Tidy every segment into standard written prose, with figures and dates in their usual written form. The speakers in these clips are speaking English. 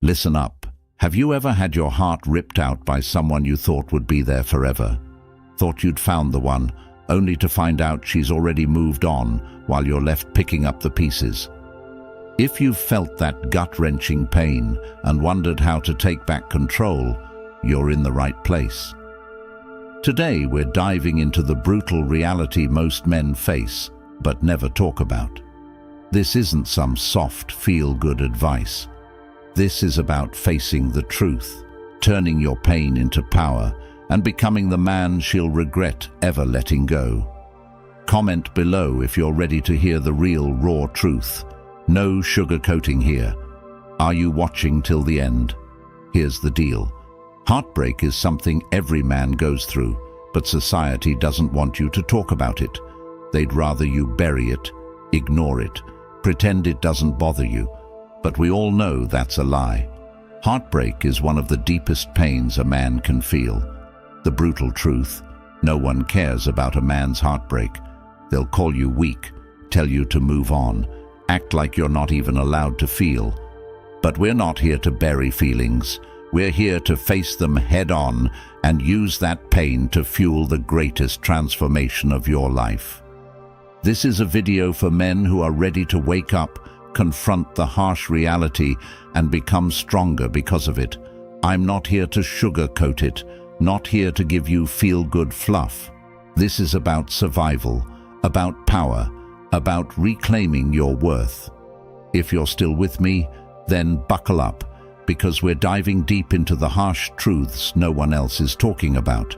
Listen up. Have you ever had your heart ripped out by someone you thought would be there forever? Thought you'd found the one, only to find out she's already moved on while you're left picking up the pieces? If you've felt that gut-wrenching pain and wondered how to take back control, you're in the right place. Today we're diving into the brutal reality most men face, but never talk about. This isn't some soft, feel-good advice. This is about facing the truth, turning your pain into power, and becoming the man she'll regret ever letting go. Comment below if you're ready to hear the real, raw truth. No sugarcoating here. Are you watching till the end? Here's the deal. Heartbreak is something every man goes through, but society doesn't want you to talk about it. They'd rather you bury it, ignore it, pretend it doesn't bother you. But we all know that's a lie. Heartbreak is one of the deepest pains a man can feel. The brutal truth: no one cares about a man's heartbreak. They'll call you weak, tell you to move on, act like you're not even allowed to feel. But we're not here to bury feelings. We're here to face them head-on and use that pain to fuel the greatest transformation of your life. This is a video for men who are ready to wake up, confront the harsh reality, and become stronger because of it. I'm not here to sugarcoat it, not here to give you feel-good fluff. This is about survival, about power, about reclaiming your worth. If you're still with me, then buckle up, because we're diving deep into the harsh truths no one else is talking about.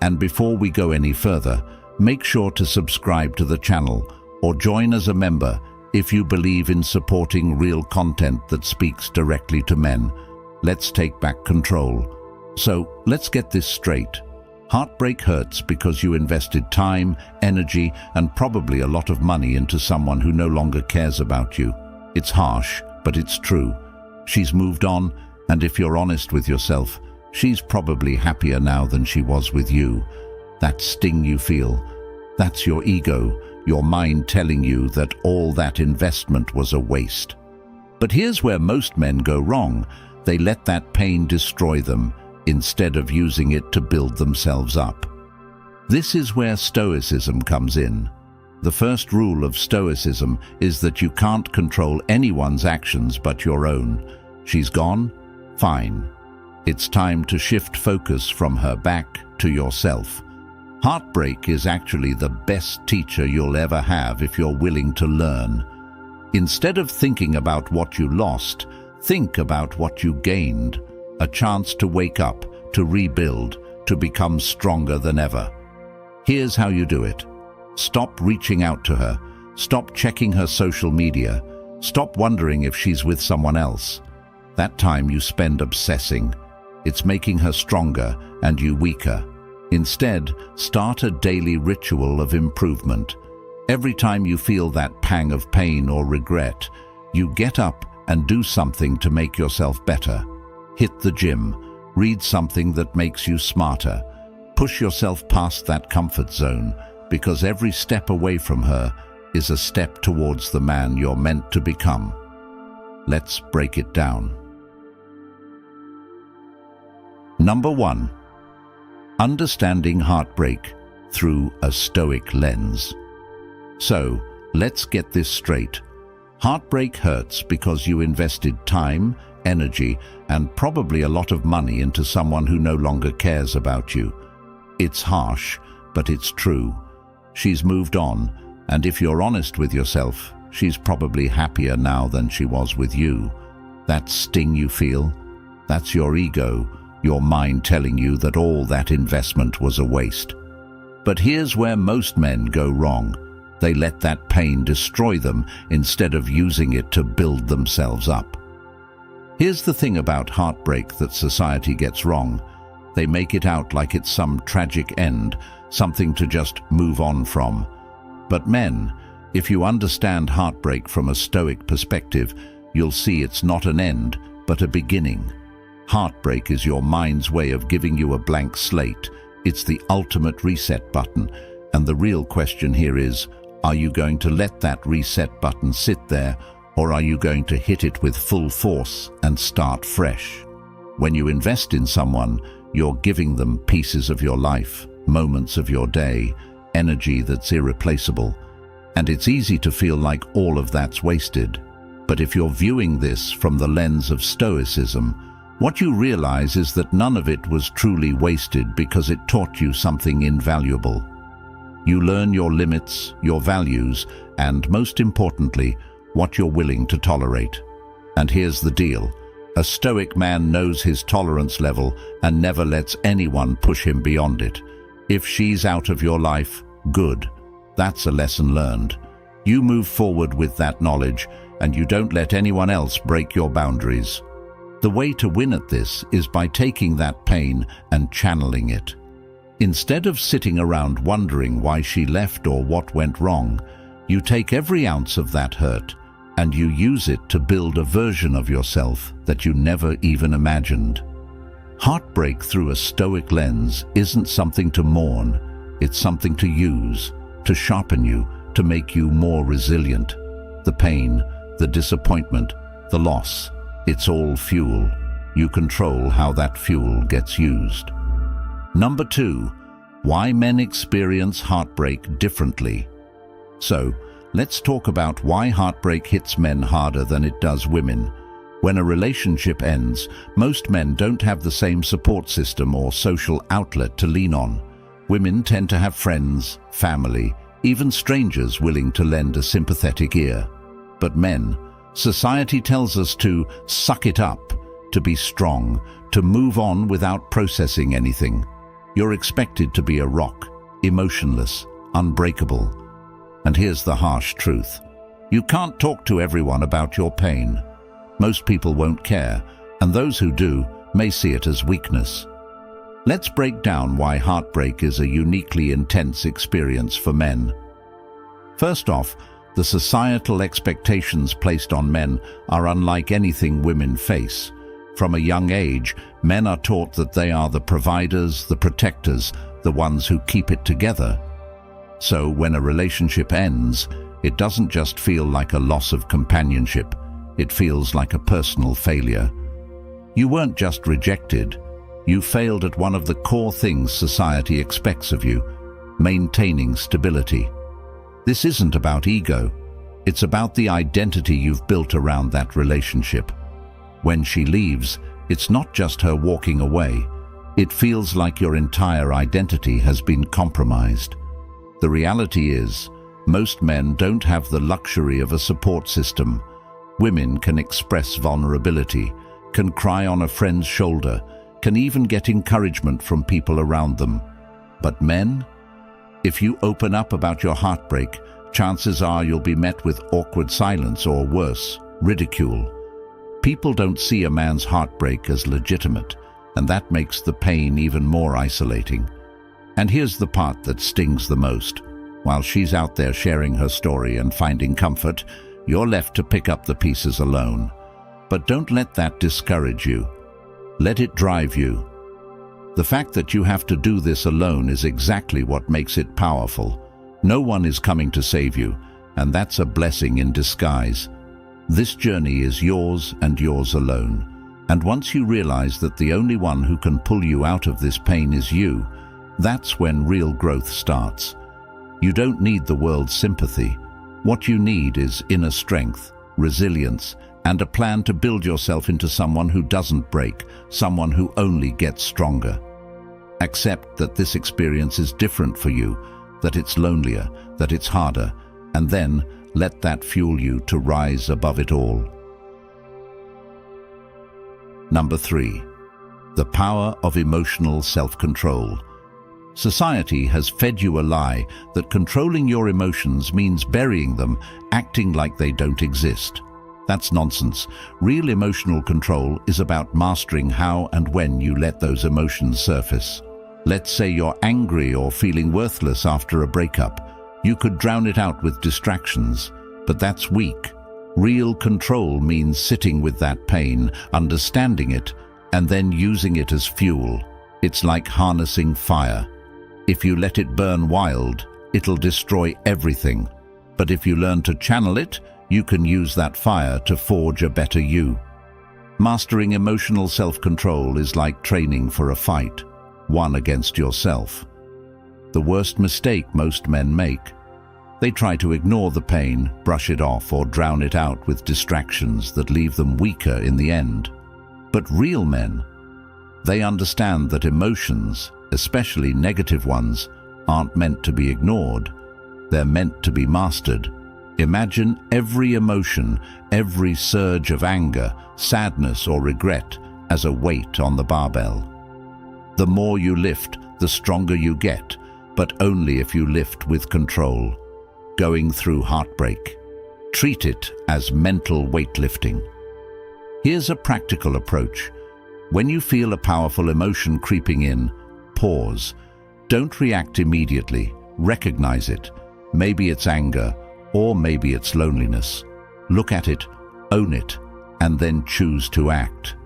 And before we go any further, make sure to subscribe to the channel or join as a member if you believe in supporting real content that speaks directly to men. Let's take back control. So, let's get this straight. Heartbreak hurts because you invested time, energy, and probably a lot of money into someone who no longer cares about you. It's harsh, but it's true. She's moved on, and if you're honest with yourself, she's probably happier now than she was with you. That sting you feel, that's your ego, your mind telling you that all that investment was a waste. But here's where most men go wrong. They let that pain destroy them, instead of using it to build themselves up. This is where Stoicism comes in. The first rule of Stoicism is that you can't control anyone's actions but your own. She's gone? Fine. It's time to shift focus from her back to yourself. Heartbreak is actually the best teacher you'll ever have if you're willing to learn. Instead of thinking about what you lost, think about what you gained. A chance to wake up, to rebuild, to become stronger than ever. Here's how you do it. Stop reaching out to her. Stop checking her social media. Stop wondering if she's with someone else. That time you spend obsessing, it's making her stronger and you weaker. Instead, start a daily ritual of improvement. Every time you feel that pang of pain or regret, you get up and do something to make yourself better. Hit the gym, read something that makes you smarter. Push yourself past that comfort zone, because every step away from her is a step towards the man you're meant to become. Let's break it down. Number 1. Understanding heartbreak through a Stoic lens. So, let's get this straight. Heartbreak hurts because you invested time, energy, and probably a lot of money into someone who no longer cares about you. It's harsh, but it's true. She's moved on, and if you're honest with yourself, she's probably happier now than she was with you. That sting you feel, that's your ego, your mind telling you that all that investment was a waste. But here's where most men go wrong. They let that pain destroy them instead of using it to build themselves up. Here's the thing about heartbreak that society gets wrong. They make it out like it's some tragic end, something to just move on from. But men, if you understand heartbreak from a Stoic perspective, you'll see it's not an end, but a beginning. Heartbreak is your mind's way of giving you a blank slate. It's the ultimate reset button. And the real question here is, are you going to let that reset button sit there, Or are you going to hit it with full force and start fresh? When you invest in someone, you're giving them pieces of your life, moments of your day, energy that's irreplaceable. And it's easy to feel like all of that's wasted. But if you're viewing this from the lens of Stoicism, what you realize is that none of it was truly wasted because it taught you something invaluable. You learn your limits, your values, and most importantly, what you're willing to tolerate. And here's the deal. A Stoic man knows his tolerance level and never lets anyone push him beyond it. If she's out of your life, good. That's a lesson learned. You move forward with that knowledge, and you don't let anyone else break your boundaries. The way to win at this is by taking that pain and channeling it. Instead of sitting around wondering why she left or what went wrong, you take every ounce of that hurt and you use it to build a version of yourself that you never even imagined. Heartbreak through a Stoic lens isn't something to mourn, it's something to use, to sharpen you, to make you more resilient. The pain, the disappointment, the loss, it's all fuel. You control how that fuel gets used. Number 2, why men experience heartbreak differently. So, let's talk about why heartbreak hits men harder than it does women. When a relationship ends, most men don't have the same support system or social outlet to lean on. Women tend to have friends, family, even strangers willing to lend a sympathetic ear. But men, society tells us to suck it up, to be strong, to move on without processing anything. You're expected to be a rock, emotionless, unbreakable. And here's the harsh truth. You can't talk to everyone about your pain. Most people won't care, and those who do may see it as weakness. Let's break down why heartbreak is a uniquely intense experience for men. First off, the societal expectations placed on men are unlike anything women face. From a young age, men are taught that they are the providers, the protectors, the ones who keep it together. So when a relationship ends, it doesn't just feel like a loss of companionship, it feels like a personal failure. You weren't just rejected, you failed at one of the core things society expects of you, maintaining stability. This isn't about ego, it's about the identity you've built around that relationship. When she leaves, it's not just her walking away, it feels like your entire identity has been compromised. The reality is, most men don't have the luxury of a support system. Women can express vulnerability, can cry on a friend's shoulder, can even get encouragement from people around them. But men? If you open up about your heartbreak, chances are you'll be met with awkward silence or worse, ridicule. People don't see a man's heartbreak as legitimate, and that makes the pain even more isolating. And here's the part that stings the most. While she's out there sharing her story and finding comfort, you're left to pick up the pieces alone. But don't let that discourage you. Let it drive you. The fact that you have to do this alone is exactly what makes it powerful. No one is coming to save you, and that's a blessing in disguise. This journey is yours and yours alone. And once you realize that the only one who can pull you out of this pain is you, that's when real growth starts. You don't need the world's sympathy. What you need is inner strength, resilience, and a plan to build yourself into someone who doesn't break, someone who only gets stronger. Accept that this experience is different for you, that it's lonelier, that it's harder, and then let that fuel you to rise above it all. Number 3, the power of emotional self-control. Society has fed you a lie that controlling your emotions means burying them, acting like they don't exist. That's nonsense. Real emotional control is about mastering how and when you let those emotions surface. Let's say you're angry or feeling worthless after a breakup. You could drown it out with distractions, but that's weak. Real control means sitting with that pain, understanding it, and then using it as fuel. It's like harnessing fire. If you let it burn wild, it'll destroy everything. But if you learn to channel it, you can use that fire to forge a better you. Mastering emotional self-control is like training for a fight, one against yourself. The worst mistake most men make. They try to ignore the pain, brush it off, or drown it out with distractions that leave them weaker in the end. But real men, they understand that emotions, especially negative ones, aren't meant to be ignored. They're meant to be mastered. Imagine every emotion, every surge of anger, sadness, or regret as a weight on the barbell. The more you lift, the stronger you get, but only if you lift with control. Going through heartbreak, treat it as mental weightlifting. Here's a practical approach. When you feel a powerful emotion creeping in, pause. Don't react immediately. Recognize it. Maybe it's anger, or maybe it's loneliness. Look at it, own it, and then choose to act.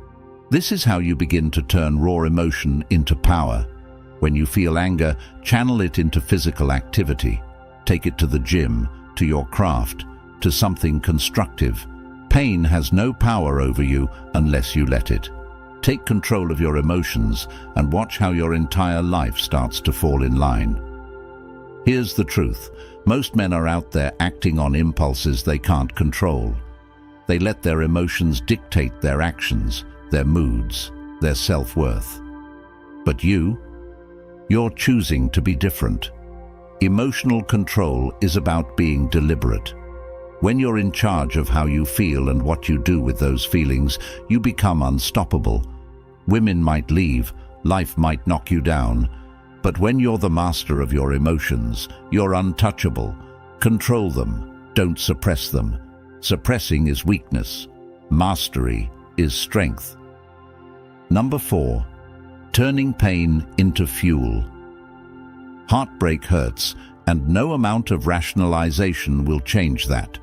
This is how you begin to turn raw emotion into power. When you feel anger, channel it into physical activity. Take it to the gym, to your craft, to something constructive. Pain has no power over you unless you let it. Take control of your emotions and watch how your entire life starts to fall in line. Here's the truth. Most men are out there acting on impulses they can't control. They let their emotions dictate their actions, their moods, their self-worth. But you're choosing to be different. Emotional control is about being deliberate. When you're in charge of how you feel and what you do with those feelings, you become unstoppable. Women might leave, life might knock you down, but when you're the master of your emotions, you're untouchable. Control them, don't suppress them. Suppressing is weakness. Mastery is strength. Number 4, turning pain into fuel. Heartbreak hurts, and no amount of rationalization will change that.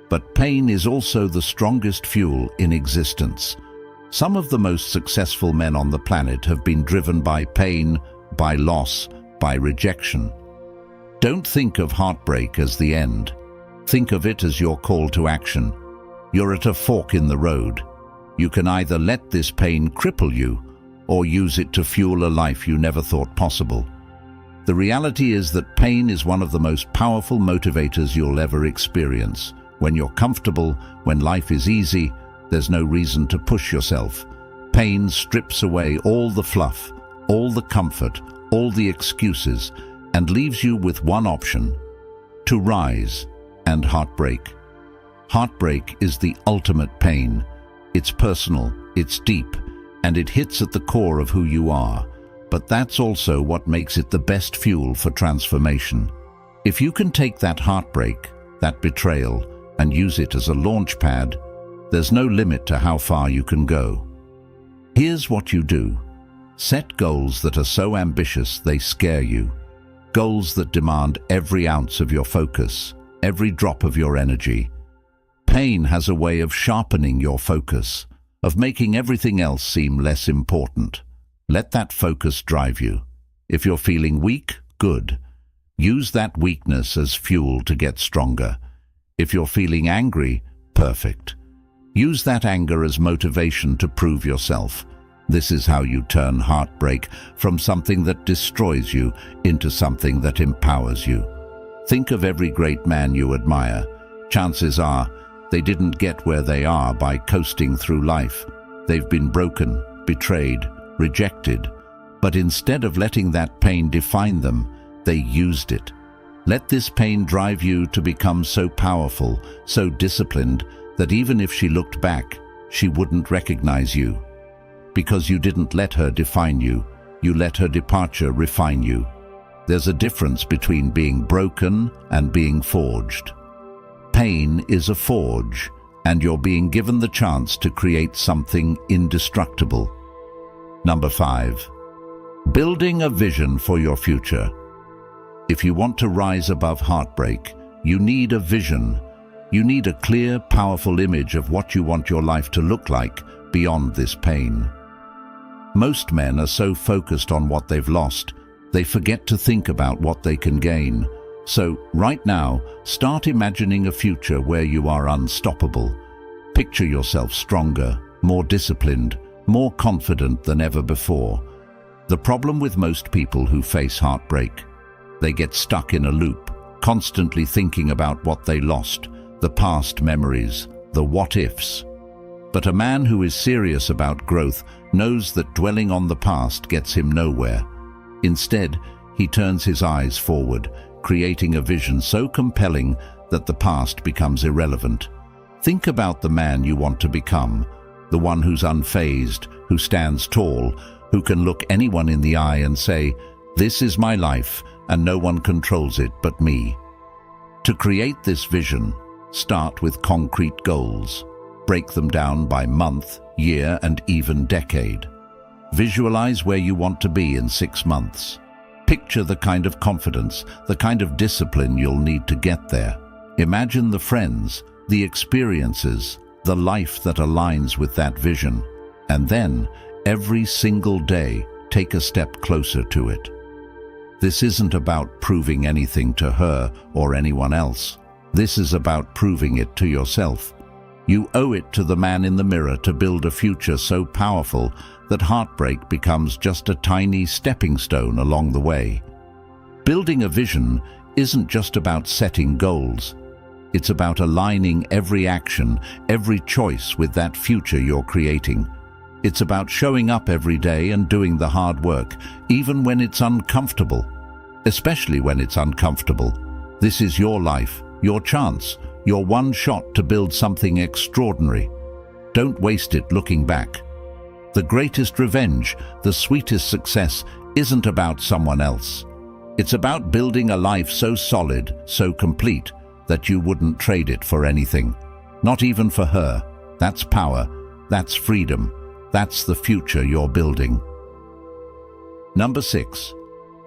But pain is also the strongest fuel in existence. Some of the most successful men on the planet have been driven by pain, by loss, by rejection. Don't think of heartbreak as the end. Think of it as your call to action. You're at a fork in the road. You can either let this pain cripple you, or use it to fuel a life you never thought possible. The reality is that pain is one of the most powerful motivators you'll ever experience. When you're comfortable, when life is easy, there's no reason to push yourself. Pain strips away all the fluff, all the comfort, all the excuses, and leaves you with one option: to rise and heartbreak. Heartbreak is the ultimate pain. It's personal, it's deep, and it hits at the core of who you are. But that's also what makes it the best fuel for transformation. If you can take that heartbreak, that betrayal, and use it as a launch pad, there's no limit to how far you can go. Here's what you do. Set goals that are so ambitious they scare you. Goals that demand every ounce of your focus, every drop of your energy. Pain has a way of sharpening your focus, of making everything else seem less important. Let that focus drive you. If you're feeling weak, good. Use that weakness as fuel to get stronger. If you're feeling angry, perfect. Use that anger as motivation to prove yourself. This is how you turn heartbreak from something that destroys you into something that empowers you. Think of every great man you admire. Chances are they didn't get where they are by coasting through life. They've been broken, betrayed, rejected. But instead of letting that pain define them, they used it. Let this pain drive you to become so powerful, so disciplined, that even if she looked back, she wouldn't recognize you. Because you didn't let her define you, you let her departure refine you. There's a difference between being broken and being forged. Pain is a forge, and you're being given the chance to create something indestructible. Number 5. Building a vision for your future. If you want to rise above heartbreak, you need a vision. You need a clear, powerful image of what you want your life to look like beyond this pain. Most men are so focused on what they've lost, they forget to think about what they can gain. So, right now, start imagining a future where you are unstoppable. Picture yourself stronger, more disciplined, more confident than ever before. The problem with most people who face heartbreak: they get stuck in a loop, constantly thinking about what they lost, the past memories, the what-ifs. But a man who is serious about growth knows that dwelling on the past gets him nowhere. Instead, he turns his eyes forward, creating a vision so compelling that the past becomes irrelevant. Think about the man you want to become, the one who's unfazed, who stands tall, who can look anyone in the eye and say, "This is my life, and no one controls it but me." To create this vision, start with concrete goals. Break them down by month, year, and even decade. Visualize where you want to be in 6 months. Picture the kind of confidence, the kind of discipline you'll need to get there. Imagine the friends, the experiences, the life that aligns with that vision. And then, every single day, take a step closer to it. This isn't about proving anything to her or anyone else. This is about proving it to yourself. You owe it to the man in the mirror to build a future so powerful that heartbreak becomes just a tiny stepping stone along the way. Building a vision isn't just about setting goals. It's about aligning every action, every choice with that future you're creating. It's about showing up every day and doing the hard work, even when it's uncomfortable. Especially when it's uncomfortable. This is your life, your chance, your one shot to build something extraordinary. Don't waste it looking back. The greatest revenge, the sweetest success, isn't about someone else. It's about building a life so solid, so complete, that you wouldn't trade it for anything. Not even for her. That's power. That's freedom. That's the future you're building. Number 6.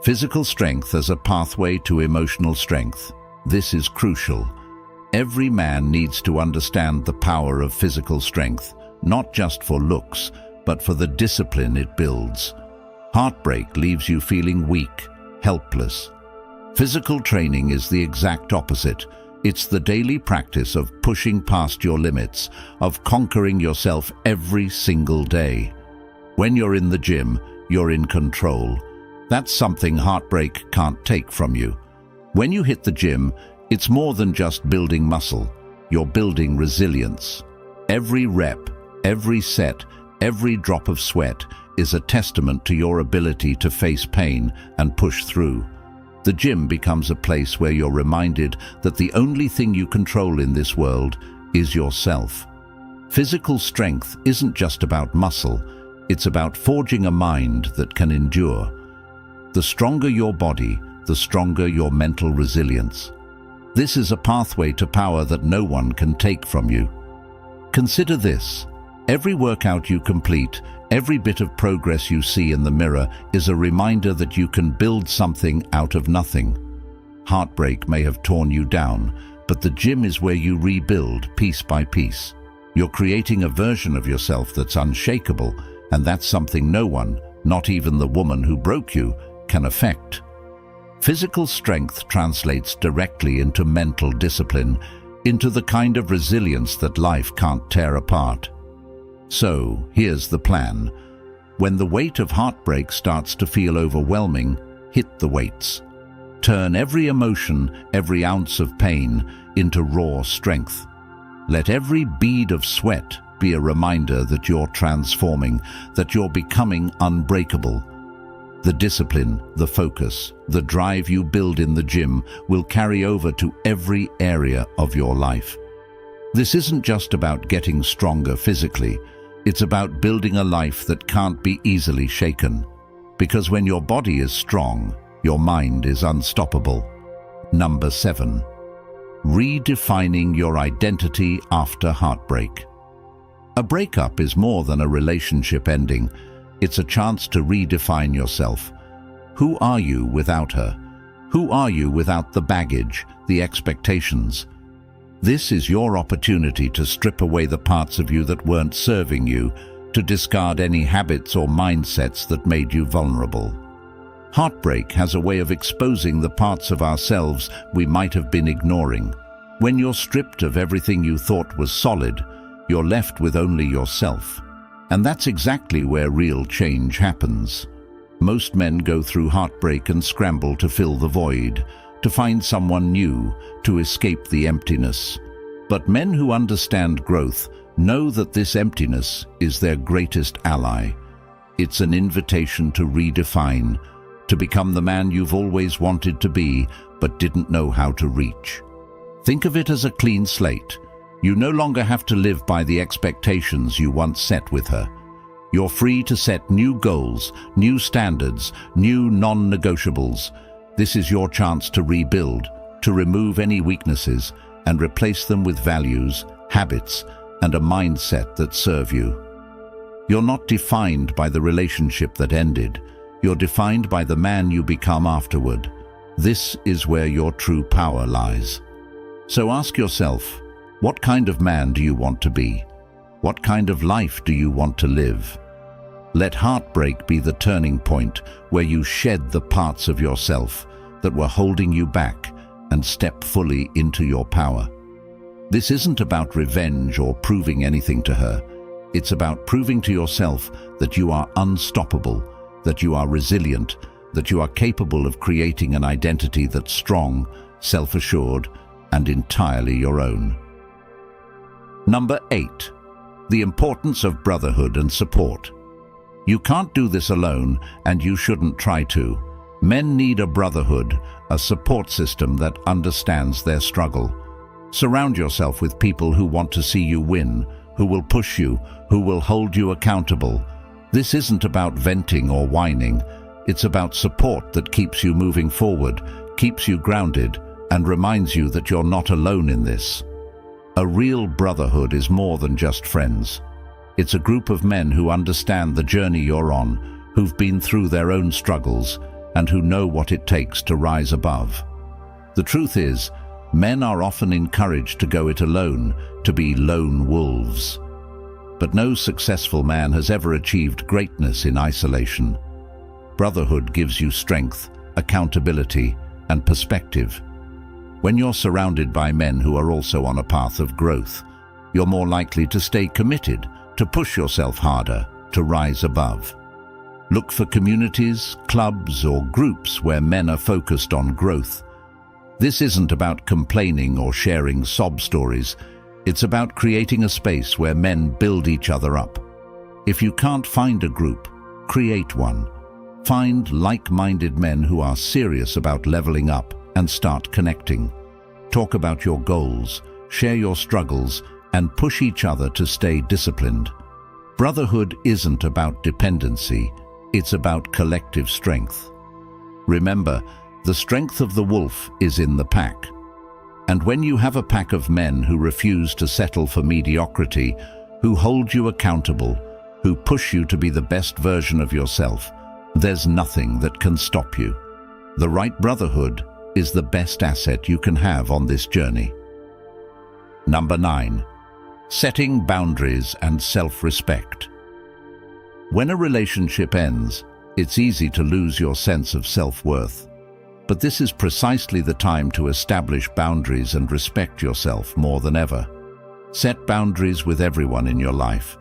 Physical strength as a pathway to emotional strength. This is crucial. Every man needs to understand the power of physical strength, not just for looks, but for the discipline it builds. Heartbreak leaves you feeling weak, helpless. Physical training is the exact opposite. It's the daily practice of pushing past your limits, of conquering yourself every single day. When you're in the gym, you're in control. That's something heartbreak can't take from you. When you hit the gym, it's more than just building muscle. You're building resilience. Every rep, every set, every drop of sweat is a testament to your ability to face pain and push through. The gym becomes a place where you're reminded that the only thing you control in this world is yourself. Physical strength isn't just about muscle, it's about forging a mind that can endure. The stronger your body, the stronger your mental resilience. This is a pathway to power that no one can take from you. Consider this. Every workout you complete, every bit of progress you see in the mirror is a reminder that you can build something out of nothing. Heartbreak may have torn you down, but the gym is where you rebuild piece by piece. You're creating a version of yourself that's unshakable, and that's something no one, not even the woman who broke you, can affect. Physical strength translates directly into mental discipline, into the kind of resilience that life can't tear apart. So, here's the plan. When the weight of heartbreak starts to feel overwhelming, hit the weights. Turn every emotion, every ounce of pain, into raw strength. Let every bead of sweat be a reminder that you're transforming, that you're becoming unbreakable. The discipline, the focus, the drive you build in the gym will carry over to every area of your life. This isn't just about getting stronger physically, it's about building a life that can't be easily shaken. Because when your body is strong, your mind is unstoppable. Number 7. Redefining your identity after heartbreak. A breakup is more than a relationship ending. It's a chance to redefine yourself. Who are you without her? Who are you without the baggage, the expectations? This is your opportunity to strip away the parts of you that weren't serving you, to discard any habits or mindsets that made you vulnerable. Heartbreak has a way of exposing the parts of ourselves we might have been ignoring. When you're stripped of everything you thought was solid, you're left with only yourself. And that's exactly where real change happens. Most men go through heartbreak and scramble to fill the void, to find someone new, to escape the emptiness. But men who understand growth know that this emptiness is their greatest ally. It's an invitation to redefine, to become the man you've always wanted to be but didn't know how to reach. Think of it as a clean slate. You no longer have to live by the expectations you once set with her. You're free to set new goals, new standards, new non-negotiables. This is your chance to rebuild, to remove any weaknesses and replace them with values, habits, and a mindset that serve you. You're not defined by the relationship that ended. You're defined by the man you become afterward. This is where your true power lies. So ask yourself, what kind of man do you want to be? What kind of life do you want to live? Let heartbreak be the turning point where you shed the parts of yourself that were holding you back and step fully into your power. This isn't about revenge or proving anything to her. It's about proving to yourself that you are unstoppable, that you are resilient, that you are capable of creating an identity that's strong, self-assured, and entirely your own. Number 8. The importance of brotherhood and support. You can't do this alone, and you shouldn't try to. Men need a brotherhood, a support system that understands their struggle. Surround yourself with people who want to see you win, who will push you, who will hold you accountable. This isn't about venting or whining. It's about support that keeps you moving forward, keeps you grounded, and reminds you that you're not alone in this. A real brotherhood is more than just friends. It's a group of men who understand the journey you're on, who've been through their own struggles, and who know what it takes to rise above. The truth is, men are often encouraged to go it alone, to be lone wolves. But no successful man has ever achieved greatness in isolation. Brotherhood gives you strength, accountability, and perspective. When you're surrounded by men who are also on a path of growth, you're more likely to stay committed, to push yourself harder, to rise above. Look for communities, clubs, or groups where men are focused on growth. This isn't about complaining or sharing sob stories. It's about creating a space where men build each other up. If you can't find a group, create one. Find like-minded men who are serious about leveling up and start connecting. Talk about your goals, share your struggles, and push each other to stay disciplined. Brotherhood isn't about dependency, it's about collective strength. Remember, the strength of the wolf is in the pack. And when you have a pack of men who refuse to settle for mediocrity, who hold you accountable, who push you to be the best version of yourself, there's nothing that can stop you. The right brotherhood is the best asset you can have on this journey. Number 9. Setting boundaries and self-respect. When a relationship ends, it's easy to lose your sense of self-worth. But this is precisely the time to establish boundaries and respect yourself more than ever. Set boundaries with everyone in your life.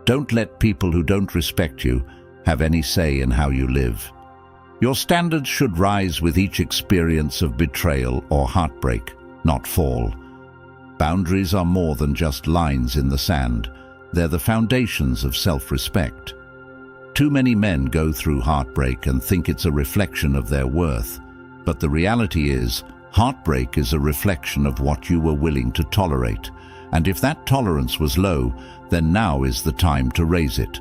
Don't let people who don't respect you have any say in how you live. Your standards should rise with each experience of betrayal or heartbreak, not fall. Boundaries are more than just lines in the sand. They're the foundations of self-respect. Too many men go through heartbreak and think it's a reflection of their worth. But the reality is, heartbreak is a reflection of what you were willing to tolerate. And if that tolerance was low, then now is the time to raise it.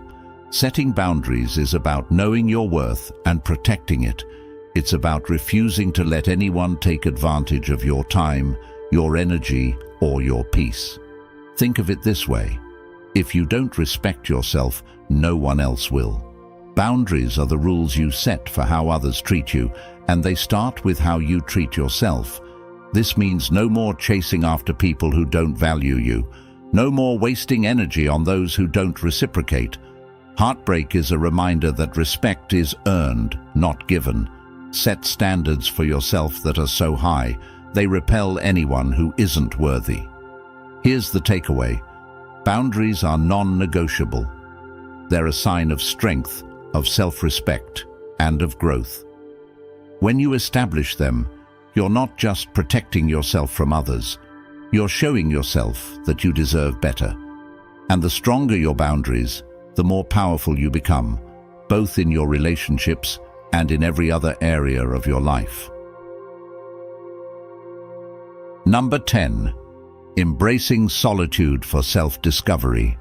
Setting boundaries is about knowing your worth and protecting it. It's about refusing to let anyone take advantage of your time, your energy, or your peace. Think of it this way. If you don't respect yourself, no one else will. Boundaries are the rules you set for how others treat you, and they start with how you treat yourself. This means no more chasing after people who don't value you, no more wasting energy on those who don't reciprocate. Heartbreak is a reminder that respect is earned, not given. Set standards for yourself that are so high, they repel anyone who isn't worthy. Here's the takeaway. Boundaries are non-negotiable. They're a sign of strength, of self-respect, and of growth. When you establish them, you're not just protecting yourself from others, you're showing yourself that you deserve better. And the stronger your boundaries, the more powerful you become, both in your relationships and in every other area of your life. Number 10. Embracing solitude for self-discovery.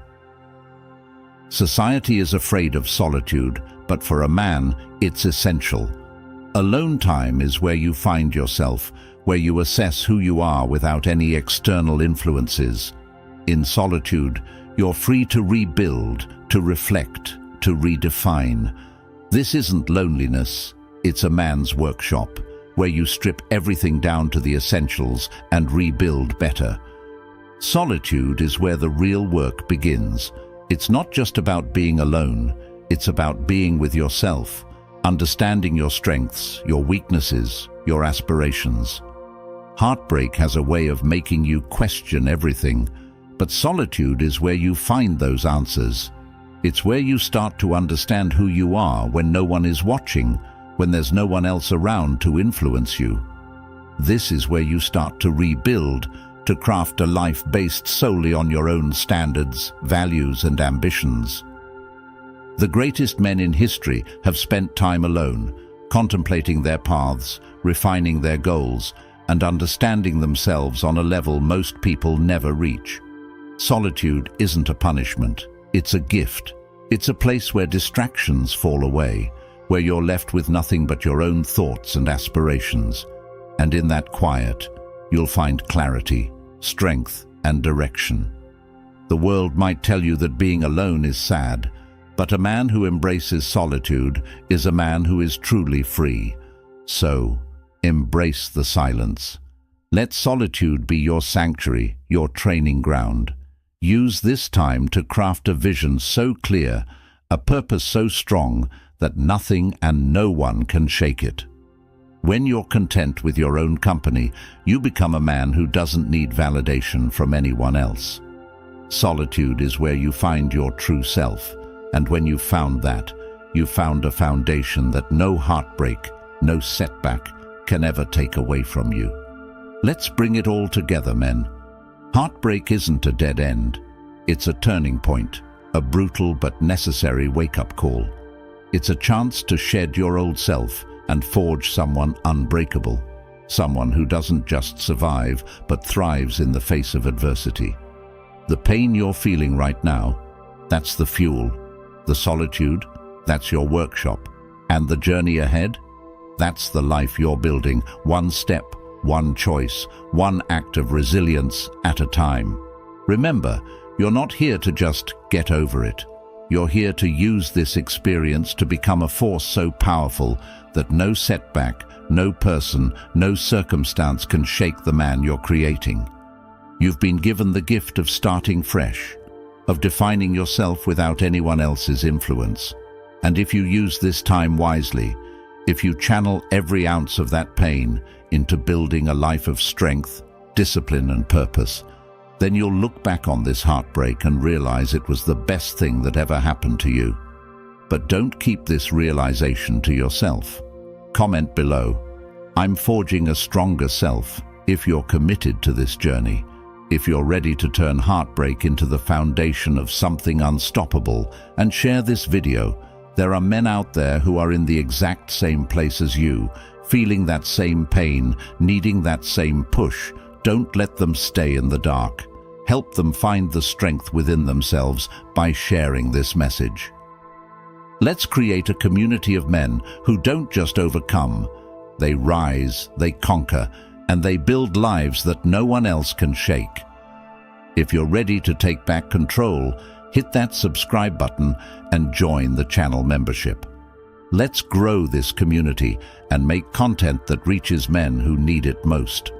Society is afraid of solitude, but for a man, it's essential. Alone time is where you find yourself, where you assess who you are without any external influences. In solitude, you're free to rebuild, to reflect, to redefine. This isn't loneliness, it's a man's workshop, where you strip everything down to the essentials and rebuild better. Solitude is where the real work begins. It's not just about being alone, it's about being with yourself, understanding your strengths, your weaknesses, your aspirations. Heartbreak has a way of making you question everything, but solitude is where you find those answers. It's where you start to understand who you are when no one is watching, when there's no one else around to influence you. This is where you start to rebuild, to craft a life based solely on your own standards, values, and ambitions. The greatest men in history have spent time alone, contemplating their paths, refining their goals, and understanding themselves on a level most people never reach. Solitude isn't a punishment, it's a gift. It's a place where distractions fall away, where you're left with nothing but your own thoughts and aspirations. And in that quiet, you'll find clarity, strength, and direction. The world might tell you that being alone is sad, but a man who embraces solitude is a man who is truly free. So, embrace the silence. Let solitude be your sanctuary, your training ground. Use this time to craft a vision so clear, a purpose so strong, that nothing and no one can shake it. When you're content with your own company, you become a man who doesn't need validation from anyone else. Solitude is where you find your true self, and when you've found that, you've found a foundation that no heartbreak, no setback can ever take away from you. Let's bring it all together, men. Heartbreak isn't a dead end. It's a turning point, a brutal but necessary wake-up call. It's a chance to shed your old self and forge someone unbreakable, someone who doesn't just survive but thrives in the face of adversity. The pain you're feeling right now, that's the fuel. The solitude, that's your workshop. And the journey ahead, that's the life you're building, one step, one choice, one act of resilience at a time. Remember, you're not here to just get over it. You're here to use this experience to become a force so powerful that no setback, no person, no circumstance can shake the man you're creating. You've been given the gift of starting fresh, of defining yourself without anyone else's influence. And if you use this time wisely, if you channel every ounce of that pain into building a life of strength, discipline, and purpose, then you'll look back on this heartbreak and realize it was the best thing that ever happened to you. But don't keep this realization to yourself. Comment below, "I'm forging a stronger self," if you're committed to this journey, if you're ready to turn heartbreak into the foundation of something unstoppable, and share this video. There are men out there who are in the exact same place as you, feeling that same pain, needing that same push. Don't let them stay in the dark. Help them find the strength within themselves by sharing this message. Let's create a community of men who don't just overcome. They rise, they conquer, and they build lives that no one else can shake. If you're ready to take back control, hit that subscribe button and join the channel membership. Let's grow this community and make content that reaches men who need it most.